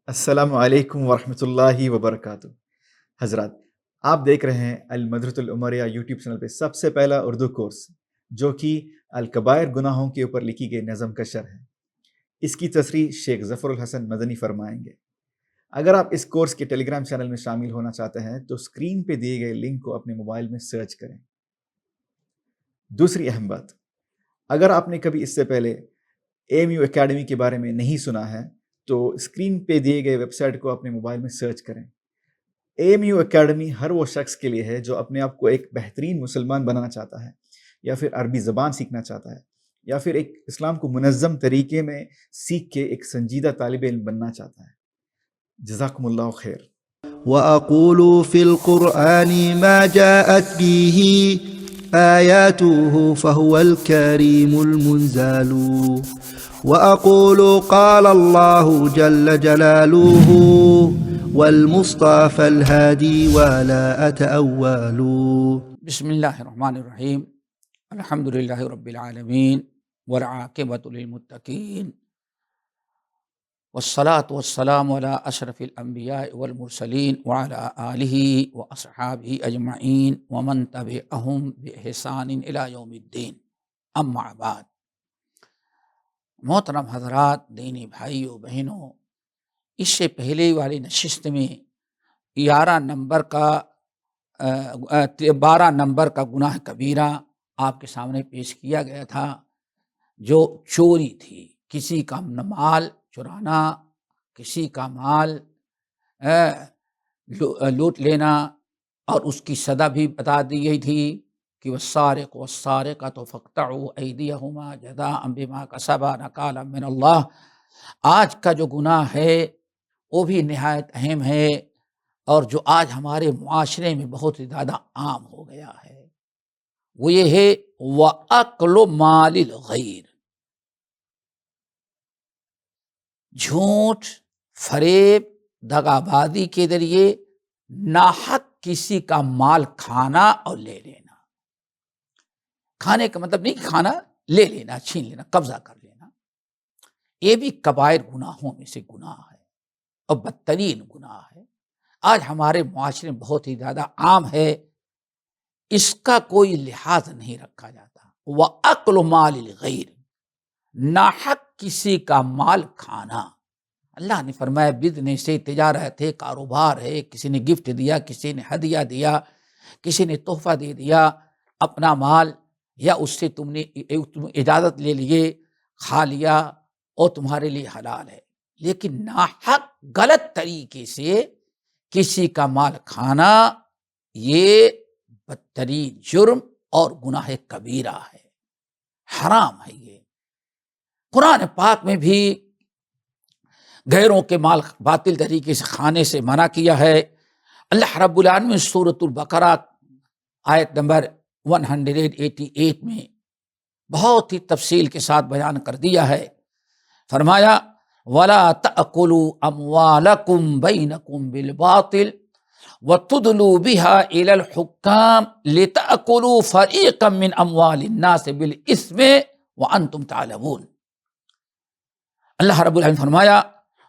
السلام علیکم ورحمۃ اللہ وبرکاتہ۔ حضرات، آپ دیکھ رہے ہیں المدرۃ العمریہ یوٹیوب چینل پہ سب سے پہلا اردو کورس جو کہ الکبائر گناہوں کے اوپر لکھی گئی نظم کا شرح ہے۔ اس کی تصریح شیخ ظفر الحسن مدنی فرمائیں گے۔ اگر آپ اس کورس کے ٹیلی گرام چینل میں شامل ہونا چاہتے ہیں تو اسکرین پہ دیے گئے لنک کو اپنے موبائل میں سرچ کریں۔ دوسری اہم بات، اگر آپ نے کبھی اس سے پہلے اے ایم یو اکیڈمی کے بارے میں نہیں سنا ہے تو اسکرین پہ دیے گئے ویب سائٹ کو اپنے موبائل میں سرچ کریں۔ اے ایم یو اکیڈمی ہر وہ شخص کے لیے ہے جو اپنے آپ کو ایک بہترین مسلمان بنانا چاہتا ہے، یا پھر عربی زبان سیکھنا چاہتا ہے، یا پھر ایک اسلام کو منظم طریقے میں سیکھ کے ایک سنجیدہ طالب علم بننا چاہتا ہے۔ جزاکم اللہ خیر۔ وَأَقُولُ فِي الْقُرْآنِ مَا جَاءَتْ بِهِ آيَاتُهُ فَهُوَ الْكَرِيمُ الْمُنزَالُ وَأَقُولُ قَالَ اللَّهُ جَلَّ جَلَالُهُ وَالْمُصْطَفَى الْهَادِي وَلَا أَتَأَوَّلُ۔ بسم اللہ الرحمن الرحیم، الحمد للہ رب العالمین والعاقبۃ للمتقین، والصلاة والسلام علی اشرف الانبیاء والمرسلین وعلی آلہ واصحابہ اجمعین ومن تبعہم بإحسان الی یوم الدین، اما بعد۔ محترم حضرات، دینی بھائیوں بہنوں، اس سے پہلے والی نشست میں 12 نمبر کا گناہ کبیرہ آپ کے سامنے پیش کیا گیا تھا، جو چوری تھی، کسی کا مال چرانا، کسی کا مال لوٹ لینا، اور اس کی سزا بھی بتا دی گئی تھی کہ والسارق والسارقۃ فاقطعوا ایدیہما جزاء بما کسبا نکالا من اللہ۔ آج کا جو گناہ ہے وہ بھی نہایت اہم ہے، اور جو آج ہمارے معاشرے میں بہت زیادہ عام ہو گیا ہے، وہ یہ ہے وَأَكْلُ مَالِ الْغَيْرِ۔ جھوٹ، فریب، دغا بازی کے ذریعے ناحق کسی کا مال کھانا اور لے لینا۔ کھانے کا مطلب نہیں کہ کھانا لے لینا، چھین لینا، قبضہ کر لینا، یہ بھی کبائر گناہوں میں سے گناہ ہے اور بدترین گناہ ہے۔ آج ہمارے معاشرے میں بہت ہی زیادہ عام ہے، اس کا کوئی لحاظ نہیں رکھا جاتا۔ وَأَكْلُ مَالِ الْغَيْرِ، ناحق کسی کا مال کھانا۔ اللہ نے فرمایا بزنس ہے، تجارت ہے، کاروبار ہے، کسی نے گفٹ دیا، کسی نے ہدیہ دیا، کسی نے تحفہ دے دیا اپنا مال، یا اس سے تم نے اجازت لے لیے، کھا لیا اور تمہارے لیے حلال ہے، لیکن ناحق غلط طریقے سے کسی کا مال کھانا یہ بدترین جرم اور گناہ کبیرہ ہے، حرام ہے۔ یہ قرآن پاک میں بھی غیروں کے مال باطل طریقے سے کھانے سے منع کیا ہے۔ اللہ رب العالمین سورۃ البقرہ آیت نمبر 188 میں بہت ہی تفصیل کے ساتھ بیان کر دیا ہے۔ فرمایا وَلَا تَأْكُلُوا أَمْوَالَكُمْ بَيْنَكُمْ بِالْبَاطِلِ وَتُدْلُوا بِهَا إِلَى الْحُكَّامِ لِتَأْكُلُوا فَرِيقًا مِّنْ أَمْوَالِ النَّاسِ بِالْإِثْمِ وَأَنْتُمْ تَعْلَمُونَ۔ اللہ رب العالمین فرمایا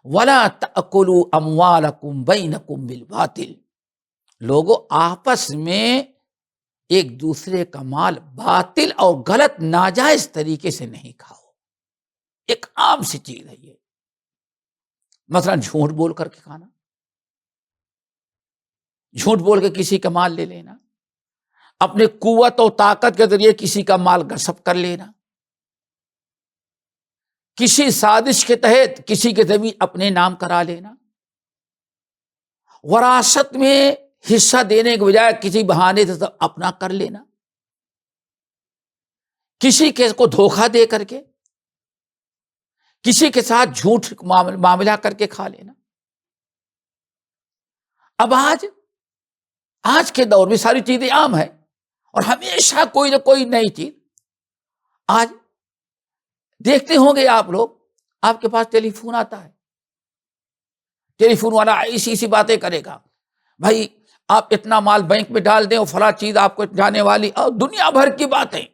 وَلَا تَأْكُلُوا أَمْوَالَكُمْ بَيْنَكُمْ بِالْبَاطِلِ، لوگو آپس میں ایک دوسرے کا مال باطل اور غلط ناجائز طریقے سے نہیں کھاؤ۔ ایک عام سی چیز ہے یہ، مثلا جھوٹ بول کر کے کھانا، جھوٹ بول کے کسی کا مال لے لینا، اپنے قوت اور طاقت کے ذریعے کسی کا مال غصب کر لینا، کسی سازش کے تحت کسی کے زمین اپنے نام کرا لینا، وراثت میں حصہ دینے کے بجائے کسی بہانے سے اپنا کر لینا، کسی کے کو دھوکہ دے کر کے کسی کے ساتھ جھوٹ معاملہ کر کے کھا لینا۔ اب آج کے دور میں ساری چیزیں عام ہیں، اور ہمیشہ کوئی نہ کوئی نئی چیز۔ آج دیکھتے ہوں گے آپ لوگ، آپ کے پاس ٹیلی فون آتا ہے، ٹیلی فون والا ایسی باتیں کرے گا، بھائی آپ اتنا مال بینک میں ڈال دیں اور فلاں چیز آپ کو جانے والی، اور دنیا بھر کی باتیں۔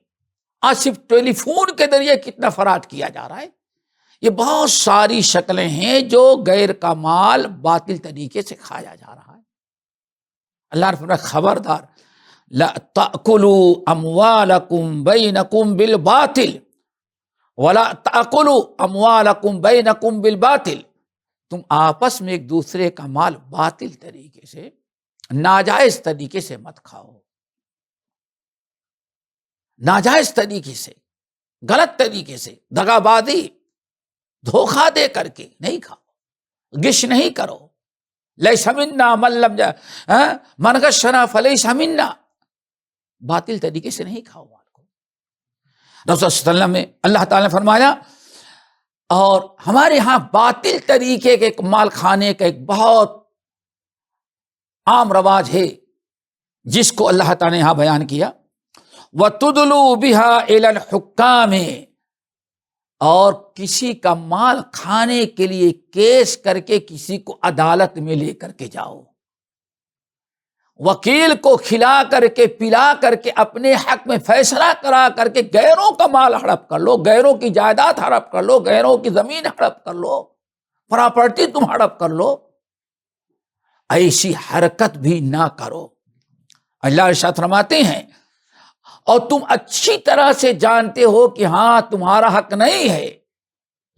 آج صرف ٹیلی فون کے ذریعے کتنا فراڈ کیا جا رہا ہے، یہ بہت ساری شکلیں ہیں جو غیر کا مال باطل طریقے سے کھایا جا رہا ہے۔ اللہ نے فرمایا خبردار، لا تأکلوا اموالکم بینکم بالباطل ولا تأکلوا اموالکم بینکم بالباطل، تم آپس میں ایک دوسرے کا مال باطل طریقے سے، ناجائز طریقے سے مت کھاؤ، ناجائز طریقے سے، غلط طریقے سے، دغا بازی، دھوکہ دے کر کے نہیں کھاؤ، غش نہیں کرو۔ لیس منا من لم من غشنا فلیس منا، باطل طریقے سے نہیں کھاؤ مال کو۔ رسول صلی اللہ علیہ وسلم نے، اللہ تعالیٰ نے فرمایا، اور ہمارے ہاں باطل طریقے کے مال کھانے کا ایک بہت عام رواج ہے جس کو اللہ تعالیٰ نے یہاں بیان کیا، وَتُدْلُوا بِهَا إِلَى الْحُكَّامِ، اور کسی کا مال کھانے کے لیے کیس کر کے کسی کو عدالت میں لے کر کے جاؤ، وکیل کو کھلا کر کے پلا کر کے اپنے حق میں فیصلہ کرا کر کے غیروں کا مال ہڑپ کر لو، غیروں کی جائیداد ہڑپ کر لو، غیروں کی زمین ہڑپ کر لو، پراپرٹی تم ہڑپ کر لو، ایسی حرکت بھی نہ کرو۔ اللہ ارشاد فرماتے ہیں، اور تم اچھی طرح سے جانتے ہو کہ ہاں تمہارا حق نہیں ہے،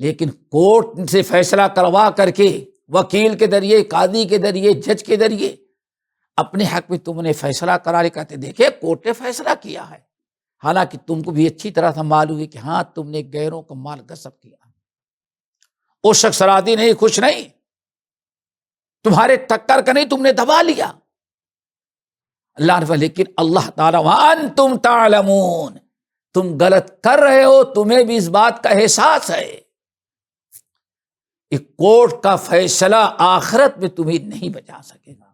لیکن کورٹ سے فیصلہ کروا کر کے، وکیل کے ذریعے، قاضی کے ذریعے، جج کے ذریعے اپنے حق میں تم نے فیصلہ کرا لے، کہتے دیکھے کورٹ نے فیصلہ کیا ہے، حالانکہ تم کو بھی اچھی طرح سے معلوم ہے کہ ہاں تم نے غیروں کا مال غصب کیا، وہ شخص راضی نہیں، خوش نہیں، تمہارے ٹکر کا نہیں، تم نے دبا لیا۔ اللہ نے، لیکن اللہ تعالیٰ وَأَنْتُمْ تَعْلَمُونَ، تم غلط کر رہے ہو، تمہیں بھی اس بات کا احساس ہے، کہ کورٹ کا فیصلہ آخرت میں تمہیں نہیں بچا سکے گا،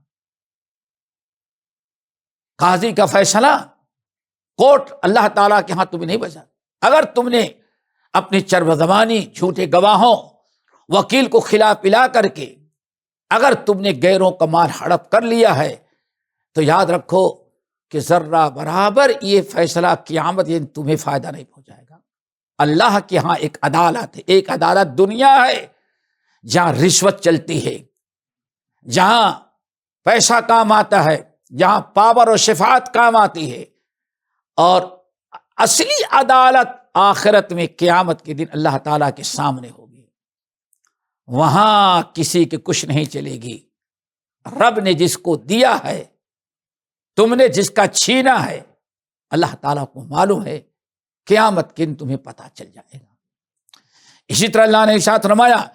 قاضی کا فیصلہ، کورٹ اللہ تعالیٰ کے ہاں تمہیں نہیں بچا۔ اگر تم نے اپنی چرب زبانی، جھوٹے گواہوں، وکیل کو کھلا پلا کر کے اگر تم نے غیروں کا مال ہڑپ کر لیا ہے، تو یاد رکھو کہ ذرہ برابر یہ فیصلہ قیامت یہ تمہیں فائدہ نہیں پہنچائے گا۔ اللہ کے ہاں ایک عدالت ہے، ایک عدالت دنیا ہے جہاں رشوت چلتی ہے، جہاں پیسہ کام آتا ہے، جہاں پاور و شفاعت کام آتی ہے، اور اصلی عدالت آخرت میں قیامت کے دن اللہ تعالیٰ کے سامنے ہوگی، وہاں کسی کے کچھ نہیں چلے گی۔ رب نے جس کو دیا ہے، تم نے جس کا چھینا ہے، اللہ تعالیٰ کو معلوم ہے، قیامت کے دن تمہیں پتہ چل جائے گا۔ اسی طرح اللہ نے ارشاد فرمایا،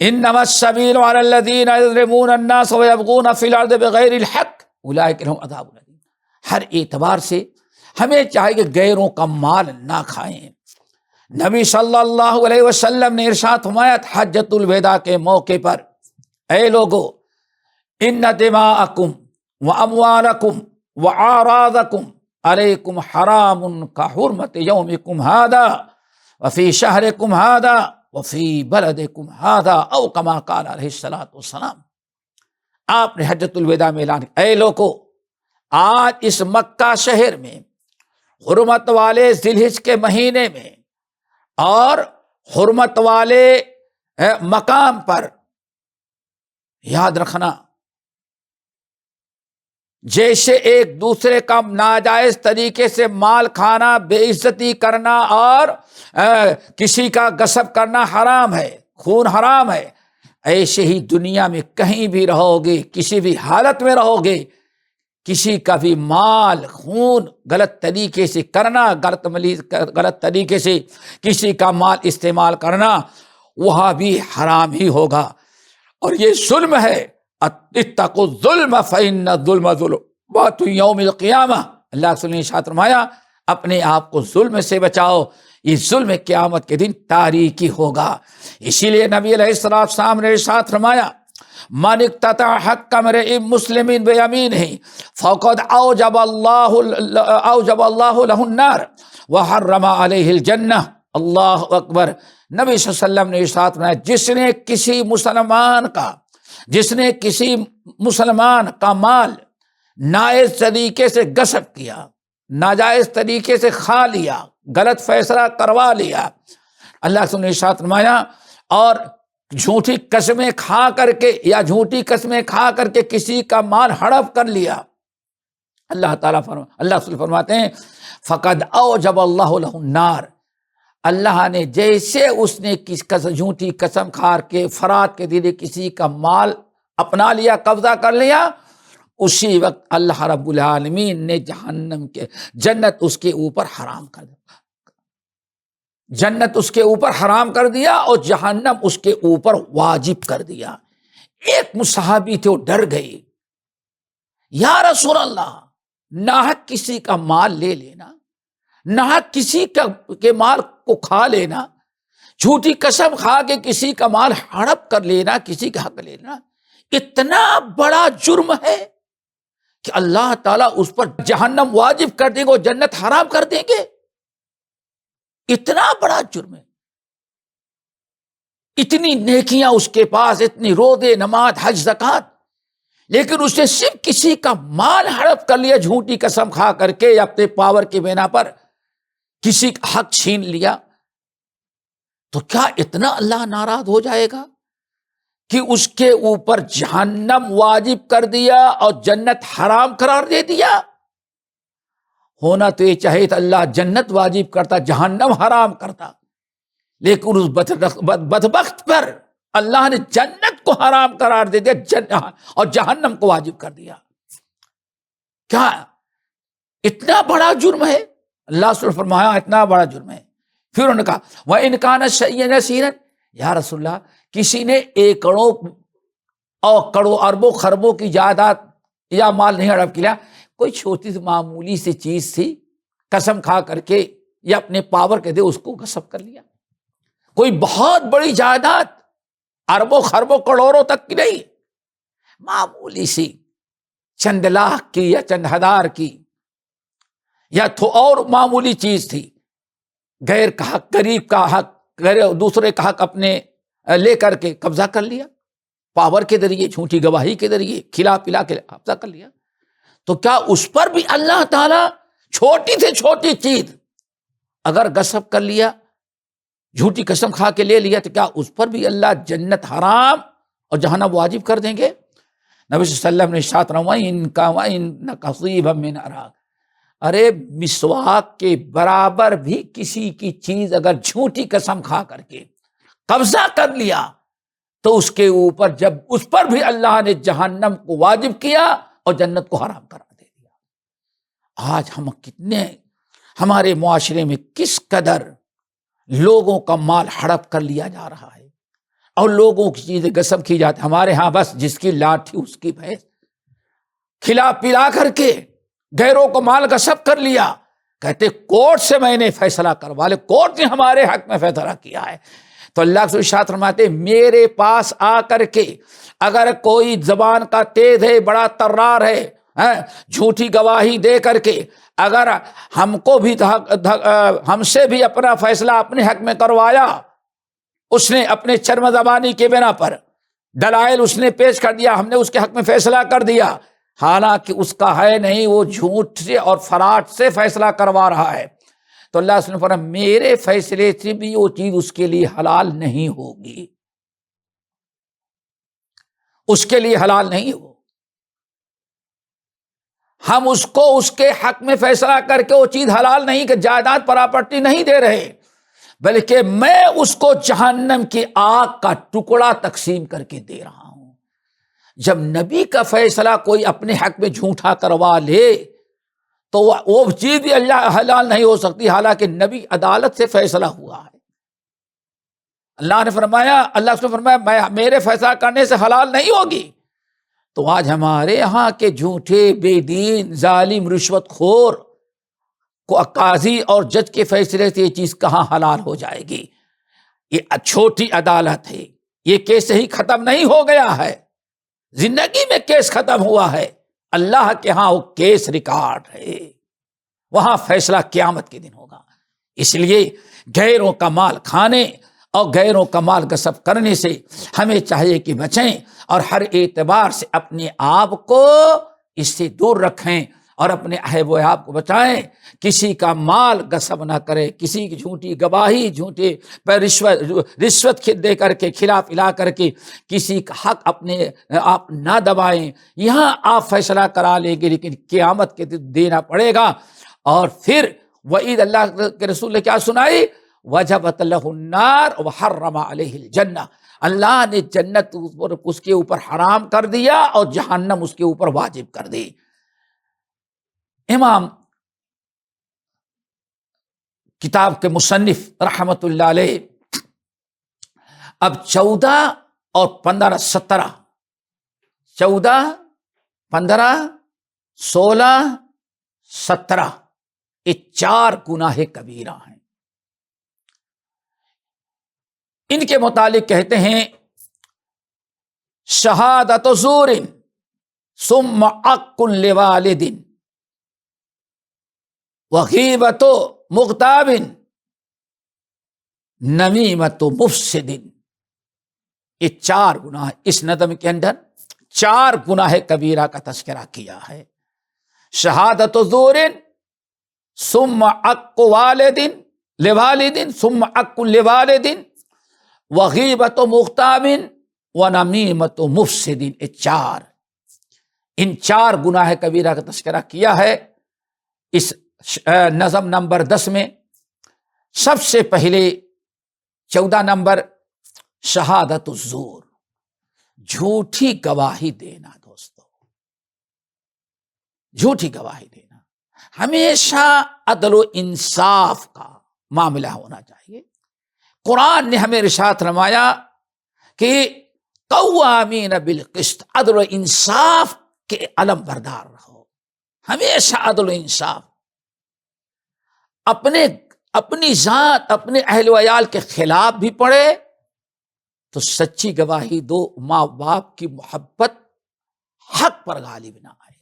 انما السبیل علی الذین یظلمون الناس ویبغون فی الارض بغیر الحق اولئک لهم عذاب الیم۔ ہر اعتبار سے ہمیں چاہیے کہ غیروں کا مال نہ کھائیں۔ نبی صلی اللہ علیہ وسلم نے ارشاد فرمایا حجۃ الوداع کے موقع پر، اے لوگو، ان دماءکم واموالکم وأعراضکم علیکم حرام کحرمت یومکم ھذا وفی شہرکم ھذا وفی بلدکم ھذا او کما قال علیہ الصلوۃ والسلام۔ آپ نے حجۃ الوداع میں اعلان کیا، اے لوگو، آج اس مکہ شہر میں حرمت والے ذی الحجہ کے مہینے میں اور حرمت والے مقام پر یاد رکھنا، جیسے ایک دوسرے کا ناجائز طریقے سے مال کھانا، بے عزتی کرنا اور کسی کا غصب کرنا حرام ہے، خون حرام ہے، ایسے ہی دنیا میں کہیں بھی رہو گے، کسی بھی حالت میں رہو گے، کسی کا بھی مال، خون غلط طریقے سے کرنا، غلط طریقے سے کسی کا مال استعمال کرنا، وہاں بھی حرام ہی ہوگا، اور یہ ظلم ہے۔ اتقوا الظلم فإن الظلم ظلمات یوم القیامہ، اللہ صلی اللہ علیہ وسلم نے فرمایا اپنے آپ کو ظلم سے بچاؤ، یہ ظلم قیامت کے دن تاریکی ہوگا۔ اسی لیے نبی علیہ السلام نے ارشاد فرمایا، من اقتطع حق امرئ مسلم بیمینہ فقد اوجب اللہ له النار وحرم علیہ الجنہ۔ اللہ اکبر۔ نبی صلی اللہ علیہ وسلم نے ارشاد فرمایا، جس نے کسی مسلمان کا مال ناجائز طریقے سے غصب کیا، ناجائز طریقے سے کھا لیا، غلط فیصلہ کروا لیا، اللہ نے ارشاد فرمایا اور جھوٹی قسمیں کھا کر کے یا جھوٹی قسمیں کھا کر کے کسی کا مال ہڑپ کر لیا، اللہ تعالیٰ اللہ رسول فرماتے ہیں فقد اوجب اللہ لہ النار، اللہ نے جیسے اس نے جھوٹی قسم کھا کے فرات کے ذریعے کسی کا مال اپنا لیا، قبضہ کر لیا، اسی وقت اللہ رب العالمین نے جہنم کے جنت اس کے اوپر حرام کر دیا، جنت اس کے اوپر حرام کر دیا اور جہنم اس کے اوپر واجب کر دیا۔ ایک صحابی تھے، وہ ڈر گئے، یا رسول اللہ ناحق کسی کا مال لے لینا، ناحق کسی کے مال کو کھا لینا، جھوٹی قسم کھا کے کسی کا مال ہڑپ کر لینا، کسی کا حق لینا اتنا بڑا جرم ہے کہ اللہ تعالیٰ اس پر جہنم واجب کر دیں گے اور جنت حرام کر دیں گے، اتنا بڑا جرم ہے۔ اتنی نیکیاں اس کے پاس، اتنی روزے نماز حج زکات، لیکن اس نے صرف کسی کا مال ہڑپ کر لیا جھوٹی قسم کھا کر کے یا اپنے پاور کے بنا پر کسی کا حق چھین لیا، تو کیا اتنا اللہ ناراض ہو جائے گا کہ اس کے اوپر جہنم واجب کر دیا اور جنت حرام قرار دے دیا؟ ہونا تو یہ چاہیے تھا اللہ جنت واجب کرتا، جہنم حرام کرتا، لیکن اس بدبخت پر اللہ نے جنت کو حرام قرار دے دیا اور جہنم کو واجب کر دیا۔ کیا اتنا بڑا جرم ہے؟ اللہ صلی اللہ علیہ وسلم فرمایا اتنا بڑا جرم ہے۔ پھر انہوں نے کہا وَإِنْ كَانَ شَيْئًا يَسِيرًا، یا رسول اللہ کسی نے ایکڑوں اور کروڑوں اربوں خربوں کی جائیداد یا مال نہیں ہڑپ کیا، کوئی چھوٹی سی معمولی سی چیز تھی، قسم کھا کر کے یا اپنے پاور کے دے اس کو غصب کر لیا، کوئی بہت بڑی جائیداد اربوں خربوں کروڑوں تک کی نہیں، معمولی سی چند لاکھ کی یا چند ہزار کی یا اور معمولی چیز تھی، غیر کا حق، قریب کا حق، دوسرے کا حق اپنے لے کر کے قبضہ کر لیا، پاور کے ذریعے، جھوٹی گواہی کے ذریعے کھلا پلا کے قبضہ کر لیا، تو کیا اس پر بھی اللہ تعالیٰ چھوٹی سے چھوٹی چیز اگر غصب کر لیا، جھوٹی قسم کھا کے لے لیا، تو کیا اس پر بھی اللہ جنت حرام اور جہنم واجب کر دیں گے؟ نبی صلی اللہ علیہ وسلم نے ارشاد فرمایا ان کا وَإِنَّ قَصِيبًا مِّنْ أَرَاقٍ، ارے مسواک کے برابر بھی کسی کی چیز اگر جھوٹی قسم کھا کر کے قبضہ کر لیا تو اس کے اوپر جب اس پر بھی اللہ نے جہنم کو واجب کیا اور جنت کو حرام قرار دے دیا۔ آج ہم کتنے ہمارے معاشرے میں کس قدر لوگوں کا مال ہڑپ کر لیا جا رہا ہے اور لوگوں کی چیزیں غصب کی جاتی، ہمارے ہاں بس جس کی لاٹھی اس کی بھینس، کھلا پلا کر کے غیروں کو مال غصب کر لیا، کہتے کورٹ سے میں نے فیصلہ کروا لے، کورٹ نے ہمارے حق میں فیصلہ کیا ہے۔ تو اللہ کے ارشاد فرماتے میرے پاس آ کر کے اگر کوئی زبان کا تیز ہے، بڑا طرار ہے، جھوٹی گواہی دے کر کے اگر ہم کو بھی ہم سے بھی اپنا فیصلہ اپنے حق میں کروایا، اس نے اپنے چرم زبانی کے بنا پر دلائل اس نے پیش کر دیا، ہم نے اس کے حق میں فیصلہ کر دیا، حالانکہ اس کا ہے نہیں، وہ جھوٹ سے اور فراڈ سے فیصلہ کروا رہا ہے، تو اللہ نے فرمایا میرے فیصلے سے بھی وہ چیز اس کے لیے حلال نہیں ہوگی، اس کے لیے حلال نہیں ہو۔ ہم اس کو اس کے حق میں فیصلہ کر کے وہ چیز حلال نہیں کہ جائیداد پراپرٹی نہیں دے رہے، بلکہ میں اس کو جہنم کی آگ کا ٹکڑا تقسیم کر کے دے رہا ہوں۔ جب نبی کا فیصلہ کوئی اپنے حق میں جھوٹا کروا لے تو وہ چیز بھی اللہ حلال نہیں ہو سکتی، حالانکہ نبی عدالت سے فیصلہ ہوا ہے۔ اللہ نے فرمایا میرے فیصلہ کرنے سے حلال نہیں ہوگی، تو آج ہمارے یہاں کے جھوٹے بے دین ظالم رشوت خور کو قاضی اور جج کے فیصلے سے یہ چیز کہاں حلال ہو جائے گی؟ یہ چھوٹی عدالت ہے، یہ کیس ہی ختم نہیں ہو گیا ہے، زندگی میں کیس ختم ہوا ہے، اللہ کے ہاں وہ کیس ریکارڈ ہے، وہاں فیصلہ قیامت کے دن ہوگا۔ اس لیے غیروں کا مال کھانے اور غیروں کا مال غصب کرنے سے ہمیں چاہیے کہ بچیں اور ہر اعتبار سے اپنے آپ کو اس سے دور رکھیں اور اپنے اہب و احباب کو بچائیں، کسی کا مال غصب نہ کرے، کسی کی جھوٹی گواہی، جھوٹے پر رشوت دے کر کے، کھلا پلا کر کے کسی کا حق اپنے آپ نہ دبائیں۔ یہاں آپ فیصلہ کرا لیں گے لیکن قیامت کے دن دینا پڑے گا۔ اور پھر وعید اللہ کے رسول نے کیا سنائی؟ وجبت لہ النار وحرم علیہ الجنہ، اللہ نے جنت اس کے اوپر حرام کر دیا اور جہنم اس کے اوپر واجب کر دی۔ امام کتاب کے مصنف رحمت اللہ علیہ اب 14 اور 15 17 14 15 16 17 یہ 4 گناہ کبیرہ ہیں۔ ان کے متعلق کہتے ہیں شہادت زور ثم عق لوالد وغیبت مغتاب نمیمت مفسد، یہ 4 گناہ اس نظم کے اندر 4 گناہ کبیرہ کا تذکرہ کیا ہے۔ شہادت زور ثم عق لوالد ثم عق لوالد وغیبت مغتاب ونمیمت مفسد، یہ 4 ان 4 گناہ کبیرہ کا تذکرہ کیا ہے اس نظم نمبر 10 میں۔ سب سے پہلے 14 نمبر شہادت الزور، جھوٹی گواہی دینا۔ دوستو جھوٹی گواہی دینا، ہمیشہ عدل و انصاف کا معاملہ ہونا چاہیے۔ قرآن نے ہمیں ارشاد فرمایا کہ قوامین بالقسط، عدل و انصاف کے علم بردار رہو، ہمیشہ عدل و انصاف۔ اپنی ذات، اپنے اہل و عیال کے خلاف بھی پڑے تو سچی گواہی دو، ماں باپ کی محبت حق پر غالب نہ آئے،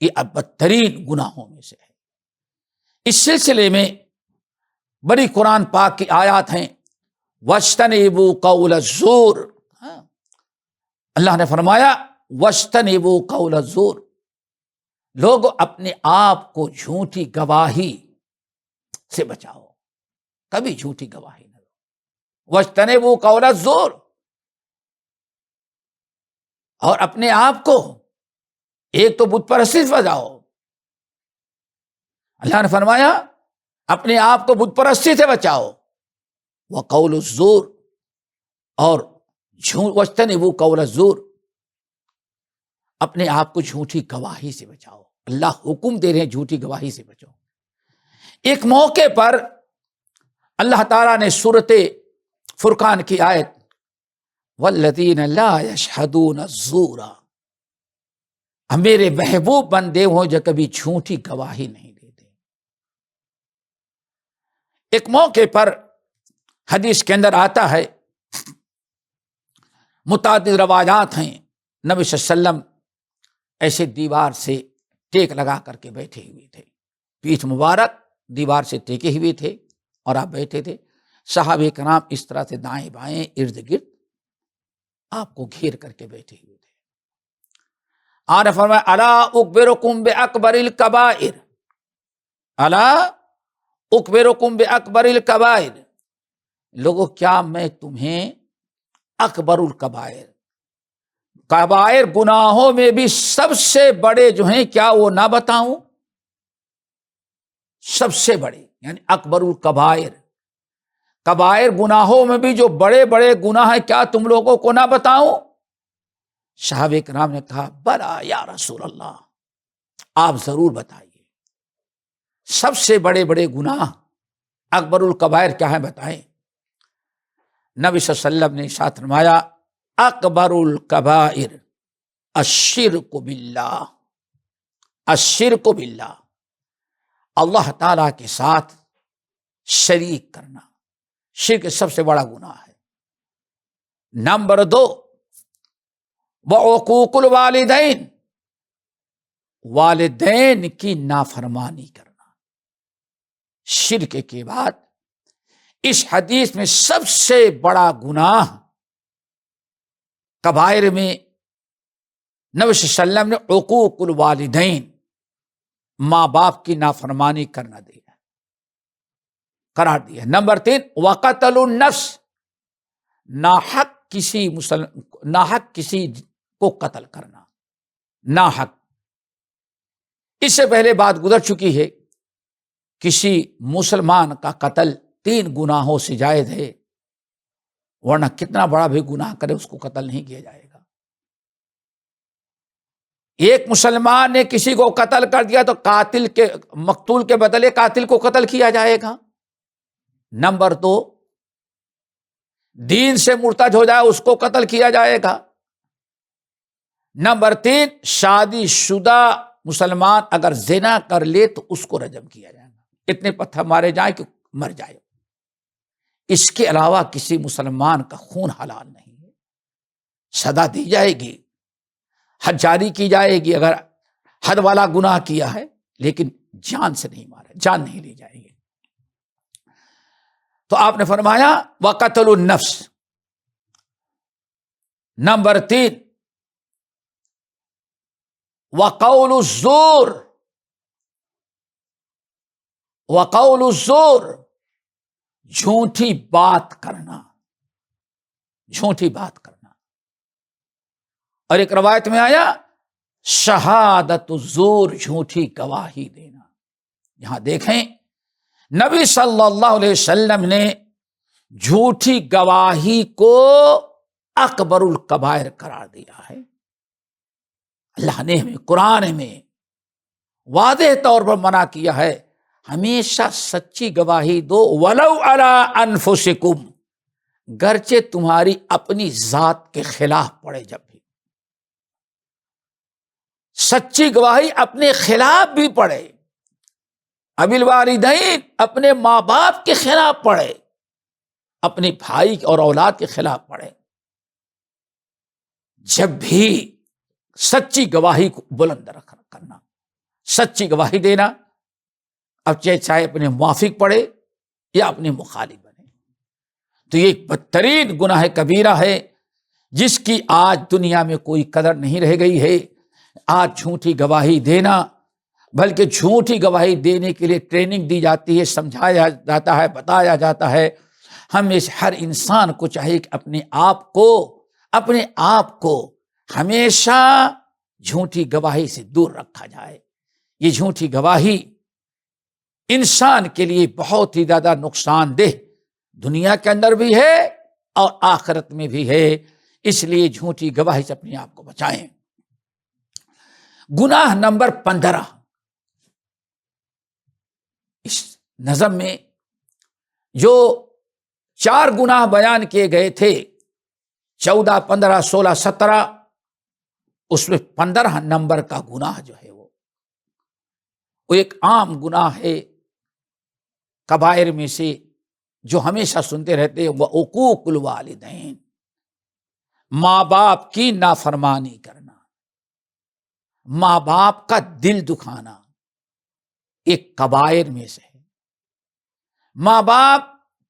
یہ بدترین گناہوں میں سے ہے۔ اس سلسلے میں بڑی قرآن پاک کی آیات ہیں، وَاجْتَنِبُوا قَوْلَ الزُّورِ، اللہ نے فرمایا وَاجْتَنِبُوا قَوْلَ الزُّورِ، لوگ اپنے آپ کو جھوٹی گواہی سے بچاؤ، کبھی جھوٹی گواہی نہ دو۔ وَاجْتَنِبُوا قَوْلَ الزُّورِ، اور اپنے آپ کو ایک تو بت پرستی سے بچاؤ، اللہ نے فرمایا اپنے آپ کو بت پرستی سے بچاؤ، وَقَوْلُ الزُّورِ، اور وَاجْتَنِبُوا قَوْلَ الزُّورِ، اپنے آپ کو جھوٹی گواہی سے بچاؤ۔ اللہ حکم دے رہے ہیں جھوٹی گواہی سے بچاؤ۔ ایک موقع پر اللہ تعالیٰ نے سورۃ فرقان کی آیت وَالَّذِينَ لَا يَشْهَدُونَ الزُّورَ، میرے محبوب بندے ہوں جو کبھی جھوٹی گواہی نہیں دیتے۔ ایک موقع پر حدیث کے اندر آتا ہے، متعدد روایات ہیں، نبی صلی اللہ علیہ وسلم ایسے دیوار سے ٹیک لگا کر کے بیٹھے ہوئے تھے، پیٹھ مبارک دیوار سے ٹیکے ہوئے تھے اور آپ بیٹھے تھے، صحابہ کرام اس طرح سے دائیں بائیں ارد گرد آپ کو گھیر کر کے بیٹھے ہوئے تھے۔ آپ نے فرمایا الا اخبرکم باکبر الکبائر، الا اخبرکم باکبر الکبائر، لوگوں کیا میں تمہیں اکبر الکبائر، کبائر گناہوں میں بھی سب سے بڑے جو ہیں کیا وہ نہ بتاؤں؟ سب سے بڑے یعنی اکبر الکبائر، کبائر گناہوں میں بھی جو بڑے بڑے گناہ ہیں کیا تم لوگوں کو نہ بتاؤں؟ صحابہ کرام نے کہا بلا یا رسول اللہ، آپ ضرور بتائیے، سب سے بڑے بڑے گناہ اکبر الکبائر کیا ہیں بتائیں۔ نبی صلی اللہ علیہ وسلم نے ارشاد فرمایا اکبر الکبائر الشرک باللہ، الشرک باللہ، اللہ تعالی کے ساتھ شریک کرنا، شرک سب سے بڑا گناہ ہے۔ نمبر 2 وعقوق الوالدین، والدین کی نافرمانی کرنا۔ شرک کے بعد اس حدیث میں سب سے بڑا گناہ کبائر میں نبی صلی اللہ علیہ وسلم نے عقوق الوالدین، ماں باپ کی نافرمانی کرنا دیا، قرار دیا۔ نمبر 3 وقتل النفس، ناحق کسی کو قتل کرنا، ناحق۔ اس سے پہلے بات گزر چکی ہے، کسی مسلمان کا قتل 3 گناہوں سے جائز ہے، ورنہ کتنا بڑا بھی گناہ کرے اس کو قتل نہیں کیا جائے گا۔ ایک مسلمان نے کسی کو قتل کر دیا تو مقتول کے بدلے قاتل کو قتل کیا جائے گا۔ نمبر 2 دین سے مرتد ہو جائے اس کو قتل کیا جائے گا۔ نمبر 3 شادی شدہ مسلمان اگر زنا کر لے تو اس کو رجم کیا جائے گا، اتنے پتھر مارے جائیں کہ مر جائے۔ اس کے علاوہ کسی مسلمان کا خون حلال نہیں ہے، سزا دی جائے گی، حد جاری کی جائے گی اگر حد والا گناہ کیا ہے، لیکن جان سے نہیں مارے، جان نہیں لی جائے گی۔ تو آپ نے فرمایا وقتل النفس۔ نمبر 3 وقول الزور، وقول الزور، جھوٹی بات کرنا، جھوٹی بات کرنا۔ اور ایک روایت میں آیا شہادت الزور، جھوٹی گواہی دینا۔ یہاں دیکھیں نبی صلی اللہ علیہ وسلم نے جھوٹی گواہی کو اکبر الکبائر قرار دیا ہے۔ اللہ نے ہمیں قرآن میں واضح طور پر منع کیا ہے، ہمیشہ سچی گواہی دو، ولو علی انفسکم، گرچہ تمہاری اپنی ذات کے خلاف پڑے۔ جب بھی سچی گواہی اپنے خلاف بھی پڑے، ابالوالدین، اپنے ماں باپ کے خلاف پڑے، اپنے بھائی اور اولاد کے خلاف پڑے، جب بھی سچی گواہی کو بلند کرنا، سچی گواہی دینا، اب چاہے اپنے موافق پڑے یا اپنے مخالف بنے۔ تو یہ ایک بدترین گناہ کبیرہ ہے جس کی آج دنیا میں کوئی قدر نہیں رہ گئی ہے۔ آج جھوٹی گواہی دینا، بلکہ جھوٹی گواہی دینے کے لیے ٹریننگ دی جاتی ہے، سمجھایا جاتا ہے، بتایا جاتا ہے۔ ہر انسان کو چاہیے کہ اپنے آپ کو ہمیشہ جھوٹی گواہی سے دور رکھا جائے۔ یہ جھوٹی گواہی انسان کے لیے بہت ہی زیادہ نقصان دہ دنیا کے اندر بھی ہے اور آخرت میں بھی ہے، اس لیے جھوٹی گواہی سے اپنے آپ کو بچائیں۔ گناہ نمبر 15، اس نظم میں جو 4 گناہ بیان کیے گئے تھے، 14، 15، 16، 17، اس میں 15 نمبر کا گناہ جو ہے وہ ایک عام گناہ ہے کبائر میں سے، جو ہمیشہ سنتے رہتے ہیں، وہ عقوق الوالدین، ماں باپ کی نافرمانی کرنا، ماں باپ کا دل دکھانا، ایک کبائر میں سے ہے۔ ماں باپ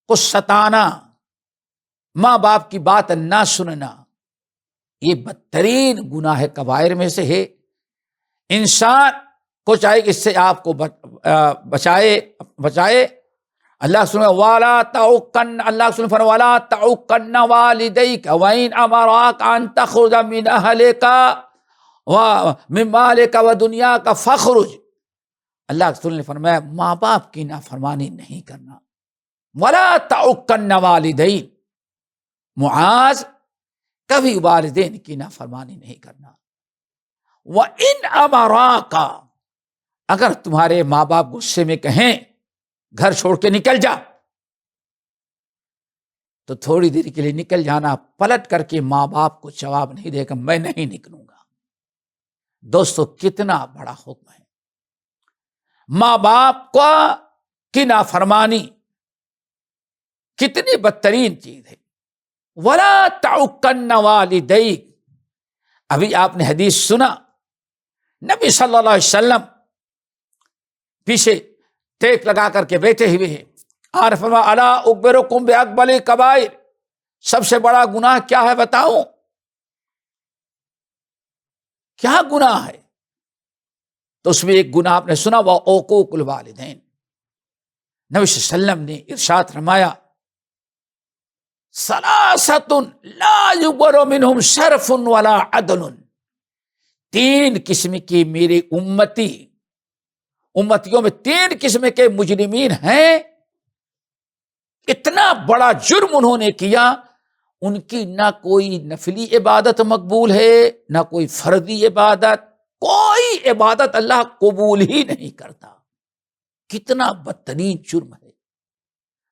کو ستانا، ماں باپ کی بات نہ سننا، یہ بدترین گناہ کبائر میں سے ہے۔ انسان کو چاہے کہ اس سے آپ کو بچائے۔ اللہ سبحانہ وَلَا تَعُقَّنَّ، اللہ سبحانہ فرمایا وَلَا تَعُقَّنَّ وَالِدَيْكَ وَإِنْ أَمَرَاكَ أَن تَخْرُجَ مِنْ أَهْلِكَ وَمِنْ مَالِكَ وَدُنْيَاكَ فَاخْرُجْ۔ اللہ رسول نے فرمایا ماں باپ کی نافرمانی نہیں کرنا۔ وَلَا تَعُقَّنَّ وَالِدَيْنِ، معاذ کبھی والدین کی نافرمانی نہیں کرنا۔ وَإِنْ أَمَرَاكَ، اگر تمہارے ماں باپ غصے میں کہیں گھر چھوڑ کے نکل جا، تو تھوڑی دیر کے لیے نکل جانا، پلٹ کر کے ماں باپ کو جواب نہیں دے گا میں نہیں نکلوں گا۔ دوستو کتنا بڑا حکم ہے، ماں باپ کی نافرمانی کتنی بدترین چیز ہے۔ وَلَا تَعُقَّنَّ وَالِدَيْكَ، ابھی آپ نے حدیث سنا، نبی صلی اللہ علیہ وسلم پیچھے ٹیک لگا کر کے بیٹھے ہوئے ہیں، اور فرمایا الا اخبرکم باکبر الکبائر، سب سے بڑا گناہ کیا ہے بتاؤں؟ کیا گناہ ہے؟ تو اس میں ایک گناہ آپ نے سنا، وہ عقوق الوالدین۔ نبی صلی اللہ علیہ وسلم نے ارشاد فرمایا، ثلاثۃ لا یقبل منہم شرف ولا عدل، تین قسم کے میرے امتیوں میں تین قسم کے مجرمین ہیں، اتنا بڑا جرم انہوں نے کیا، ان کی نہ کوئی نفلی عبادت مقبول ہے نہ کوئی فردی عبادت، کوئی عبادت اللہ قبول ہی نہیں کرتا۔ کتنا بدترین جرم ہے۔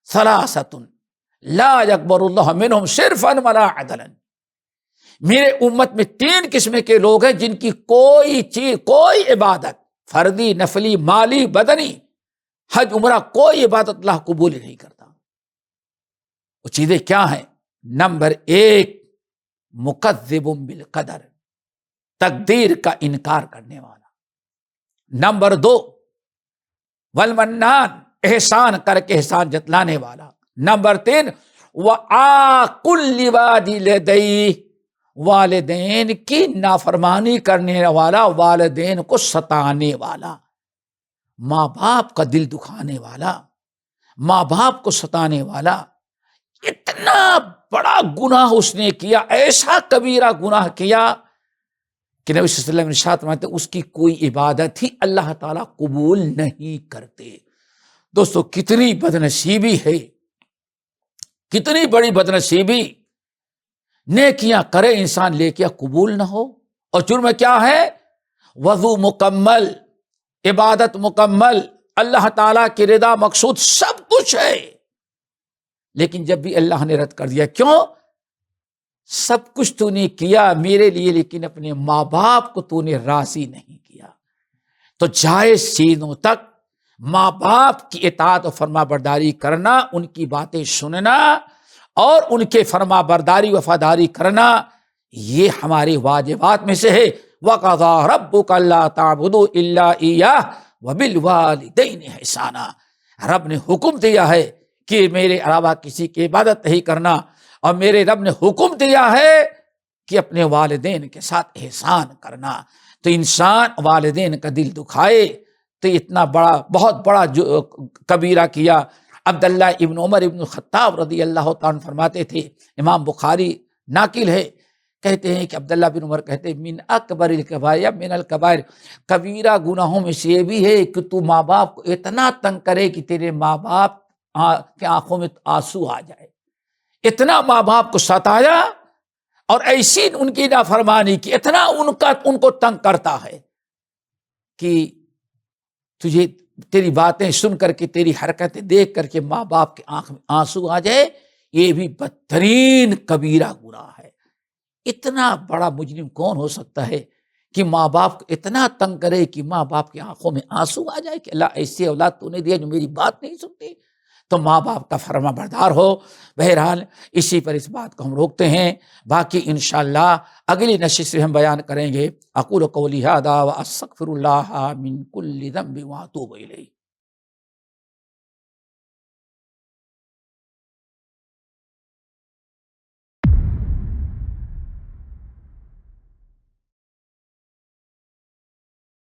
ثلاثۃ لا یقبل اللہ منہم شرفا ولا عدلا، میرے امت میں تین قسم کے لوگ ہیں جن کی کوئی چیز، کوئی عبادت، فردی، نفلی، مالی، بدنی، حج، عمرہ، کوئی عبادت اللہ قبول ہی نہیں کرتا۔ وہ چیزیں کیا ہیں؟ نمبر ایک، مکذب بالقدر، تقدیر کا انکار کرنے والا۔ نمبر دو، والمنان، احسان کر کے احسان جتلانے والا۔ نمبر تین، وعاق لوالدیہ، والدین کی نافرمانی کرنے والا، والدین کو ستانے والا، ماں باپ کا دل دکھانے والا، ماں باپ کو ستانے والا۔ اتنا بڑا گناہ اس نے کیا، ایسا کبیرہ گناہ کیا کہ نبی صلی اللہ علیہ وسلم ارشاد فرماتے اس کی کوئی عبادت ہی اللہ تعالیٰ قبول نہیں کرتے۔ دوستو کتنی بدنصیبی ہے، کتنی بڑی بدنصیبی، نیکیاں کرے انسان لیکن قبول نہ ہو، اور جرم کیا ہے؟ وضو مکمل، عبادت مکمل، اللہ تعالیٰ کی رضا مقصود، سب کچھ ہے، لیکن جب بھی اللہ نے رد کر دیا، کیوں؟ سب کچھ تو نے کیا میرے لیے لیکن اپنے ماں باپ کو تو نے راضی نہیں کیا۔ تو جائز چیزوں تک ماں باپ کی اطاعت و فرما برداری کرنا، ان کی باتیں سننا اور ان کے فرما برداری وفاداری کرنا، یہ ہمارے واجبات میں سے ہے۔ وَقَضَىٰ رَبُّكَ أَلَّا تَعْبُدُوا إِلَّا إِيَّاهُ وَبِالْوَالِدَيْنِ إِحْسَانًا، رب نے حکم دیا ہے کہ میرے علاوہ کسی کی عبادت نہیں کرنا، اور میرے رب نے حکم دیا ہے کہ اپنے والدین کے ساتھ احسان کرنا۔ تو انسان والدین کا دل دکھائے تو اتنا بڑا، بہت بڑا کبیرہ کیا۔ عبداللہ ابن عمر ابن الخطاب رضی اللہ تعالیٰ عنہ فرماتے تھے، امام بخاری ناقل ہے، کہتے ہیں کہ عبداللہ بن عمر کہتے ہیں، من اکبر الکبائر من الکبائر، کبیرہ گناہوں میں سے یہ بھی ہے کہ تو ماں باپ کو اتنا تنگ کرے کہ تیرے ماں باپ کے آنکھوں میں آنسو آ جائے، اتنا ماں باپ کو ستایا اور ایسی ان کی نافرمانی کی، اتنا ان کو تنگ کرتا ہے کہ تجھے تیری باتیں سن کر کے، تیری حرکتیں دیکھ کر کے ماں باپ کے آنکھ میں آنسو آ جائے، یہ بھی بدترین کبیرہ گناہ ہے۔ اتنا بڑا مجرم کون ہو سکتا ہے کہ ماں باپ کو اتنا تنگ کرے کہ ماں باپ کی آنکھوں میں آنسو آ جائے کہ اللہ ایسی اولاد تو نے دیا جو میری بات نہیں سنتی۔ تو ماں باپ کا فرما بردار ہو۔ بہرحال اسی پر اس بات کو ہم روکتے ہیں، باقی انشاءاللہ اگلی نشست سے ہم بیان کریں گے۔ اقول قولی ھذا واستغفر اللہ من کل ذنب واتوب الیہ۔